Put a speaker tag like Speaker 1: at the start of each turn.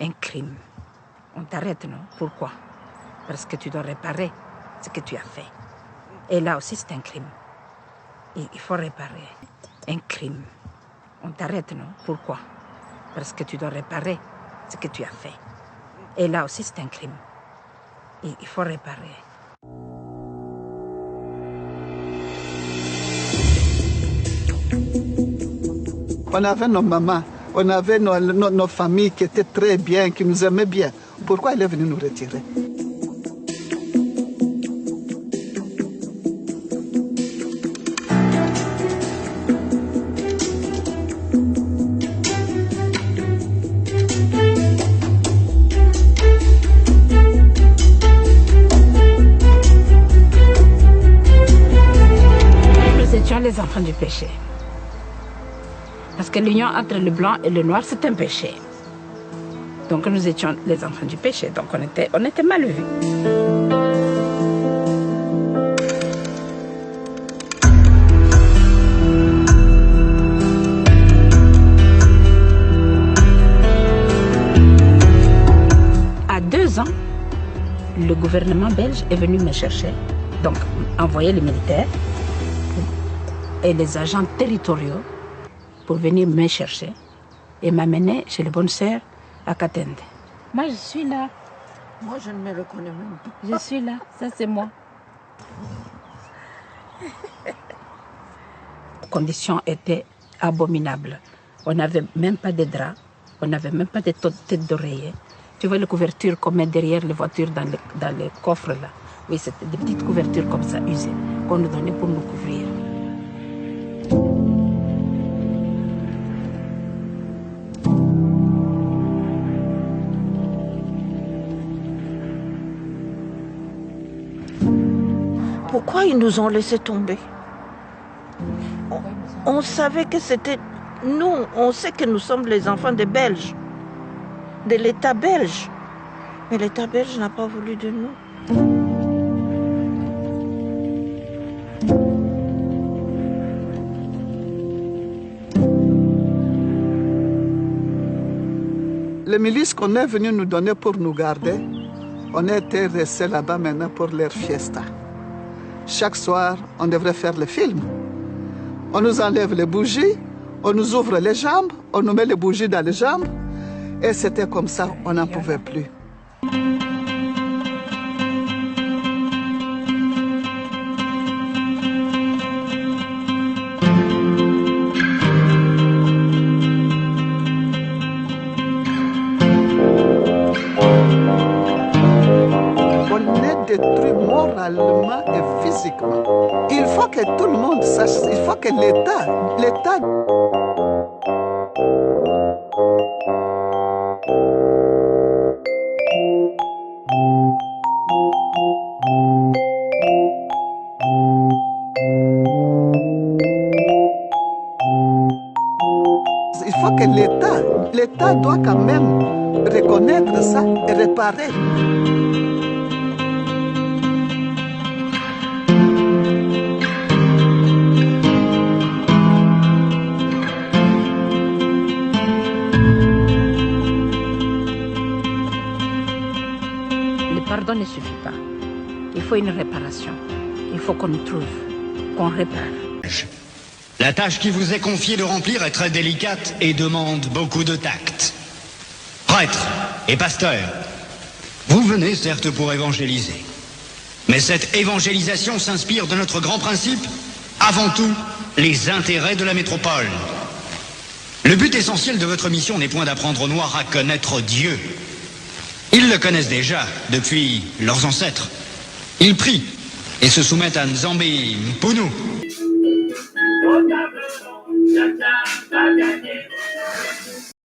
Speaker 1: un crime. On t'arrête, non? Pourquoi? Parce que tu dois réparer ce que tu as fait. Et là aussi, c'est un crime. Il faut réparer. Un crime. On t'arrête, non? Pourquoi? Parce que tu dois réparer ce que tu as fait. Et là aussi, c'est un crime. Il faut réparer.
Speaker 2: On avait nos mamans, on avait nos familles qui étaient très bien, qui nous aimaient bien. Pourquoi il est venu nous retirer?
Speaker 1: Nous étions les enfants du péché. Parce que l'union entre le blanc et le noir, c'est un péché. Donc nous étions les enfants du péché, donc on était mal vus. À 2 ans, le gouvernement belge est venu me chercher, donc envoyer les militaires et les agents territoriaux pour venir me chercher et m'amener chez les bonnes sœurs à Katende. Moi, je suis là.
Speaker 3: Moi, je ne me reconnais même pas.
Speaker 1: Je suis là. Ça, c'est moi. Les conditions étaient abominables. On n'avait même pas de draps. On n'avait même pas de tête d'oreiller. Tu vois les couvertures qu'on met derrière les voitures dans les coffres là. Oui, c'était des petites couvertures comme ça, usées, qu'on nous donnait pour nous couvrir.
Speaker 3: Pourquoi ils nous ont laissé tomber? On savait que c'était nous. On sait que nous sommes les enfants des Belges, de l'État belge. Mais l'État belge n'a pas voulu de nous.
Speaker 2: Les milices qu'on est venu nous donner pour nous garder, on était restés là-bas maintenant pour leur fiesta. Chaque soir, on devrait faire le film. On nous enlève les bougies, on nous ouvre les jambes, on nous met les bougies dans les jambes. Et c'était comme ça, on n'en pouvait plus. On est détruit moralement et physiquement. Il faut que tout le monde sache, il faut que l'État... Il faut que l'État doit quand même reconnaître ça et réparer.
Speaker 1: Le pardon ne suffit pas. Il faut une réparation. Il faut qu'on nous trouve, qu'on répare.
Speaker 4: La tâche qui vous est confiée de remplir est très délicate et demande beaucoup de tact. Prêtres et pasteurs, vous venez certes pour évangéliser. Mais cette évangélisation s'inspire de notre grand principe, avant tout, les intérêts de la métropole. Le but essentiel de votre mission n'est point d'apprendre aux Noirs à connaître Dieu. Ils le connaissent déjà depuis leurs ancêtres. Ils prient et se soumettent à Nzambi Mpunu.